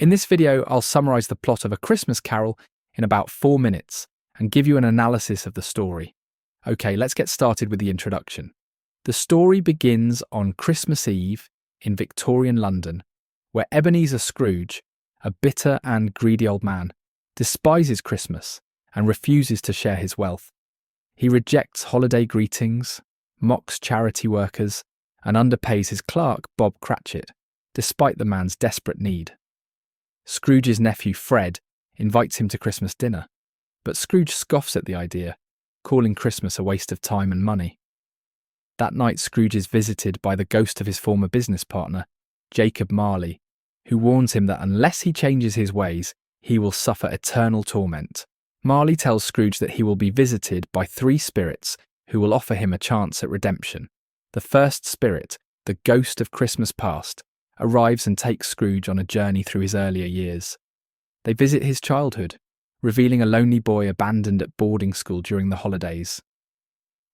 In this video, I'll summarize the plot of A Christmas Carol in about 4 minutes and give you an analysis of the story. Okay, let's get started with the introduction. The story begins on Christmas Eve in Victorian London, where Ebenezer Scrooge, a bitter and greedy old man, despises Christmas and refuses to share his wealth. He rejects holiday greetings, mocks charity workers, and underpays his clerk, Bob Cratchit, despite the man's desperate need. Scrooge's nephew Fred invites him to Christmas dinner, but Scrooge scoffs at the idea, calling Christmas a waste of time and money. That night, Scrooge is visited by the ghost of his former business partner, Jacob Marley, who warns him that unless he changes his ways, he will suffer eternal torment. Marley tells Scrooge that he will be visited by 3 spirits who will offer him a chance at redemption. The first spirit, the ghost of Christmas past, arrives and takes Scrooge on a journey through his earlier years. They visit his childhood, revealing a lonely boy abandoned at boarding school during the holidays.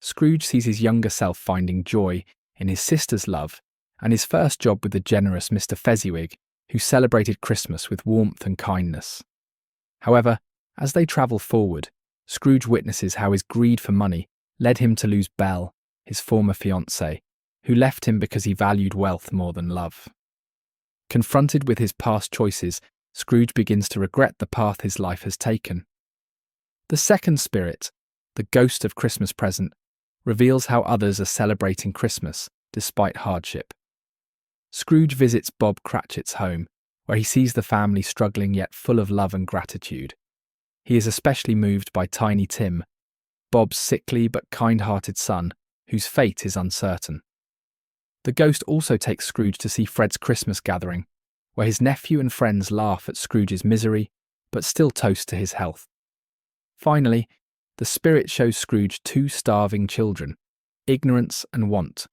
Scrooge sees his younger self finding joy in his sister's love and his first job with the generous Mr. Fezziwig, who celebrated Christmas with warmth and kindness. However, as they travel forward, Scrooge witnesses how his greed for money led him to lose Belle, his former fiancée, who left him because he valued wealth more than love. Confronted with his past choices, Scrooge begins to regret the path his life has taken. The second spirit, the ghost of Christmas present, reveals how others are celebrating Christmas despite hardship. Scrooge visits Bob Cratchit's home, where he sees the family struggling yet full of love and gratitude. He is especially moved by Tiny Tim, Bob's sickly but kind-hearted son, whose fate is uncertain. The ghost also takes Scrooge to see Fred's Christmas gathering, where his nephew and friends laugh at Scrooge's misery, but still toast to his health. Finally, the spirit shows Scrooge 2 starving children, ignorance and want,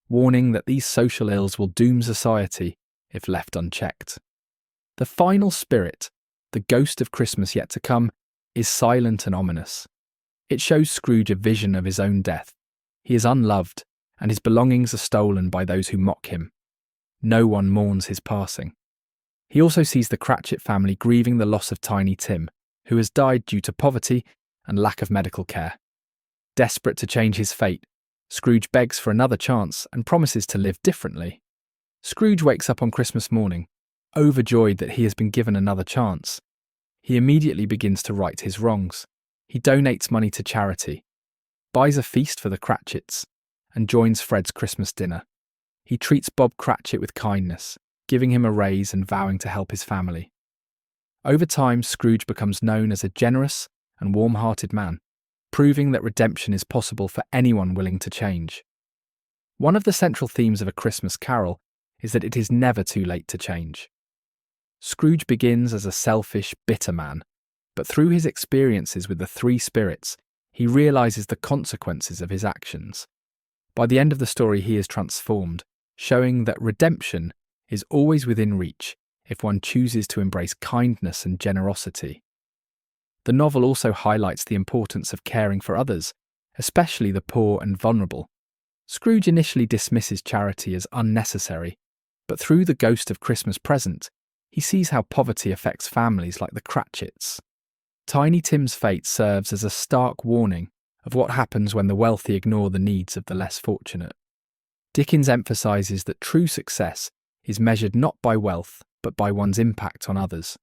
warning that these social ills will doom society if left unchecked. The final spirit, the ghost of Christmas yet to come, is silent and ominous. It shows Scrooge a vision of his own death. He is unloved, and his belongings are stolen by those who mock him. No one mourns his passing. He also sees the Cratchit family grieving the loss of Tiny Tim, who has died due to poverty and lack of medical care. Desperate to change his fate, Scrooge begs for another chance and promises to live differently. Scrooge wakes up on Christmas morning, overjoyed that he has been given another chance. He immediately begins to right his wrongs. He donates money to charity, buys a feast for the Cratchits, and joins Fred's Christmas dinner. He treats Bob Cratchit with kindness, giving him a raise and vowing to help his family. Over time, Scrooge becomes known as a generous and warm-hearted man, proving that redemption is possible for anyone willing to change. One of the central themes of A Christmas Carol is that it is never too late to change. Scrooge begins as a selfish, bitter man, but through his experiences with the 3 spirits, he realizes the consequences of his actions. By the end of the story, he is transformed, showing that redemption is always within reach if one chooses to embrace kindness and generosity. The novel also highlights the importance of caring for others, especially the poor and vulnerable. Scrooge initially dismisses charity as unnecessary, but through the ghost of Christmas present, he sees how poverty affects families like the Cratchits. Tiny Tim's fate serves as a stark warning of what happens when the wealthy ignore the needs of the less fortunate. Dickens emphasises that true success is measured not by wealth, but by one's impact on others.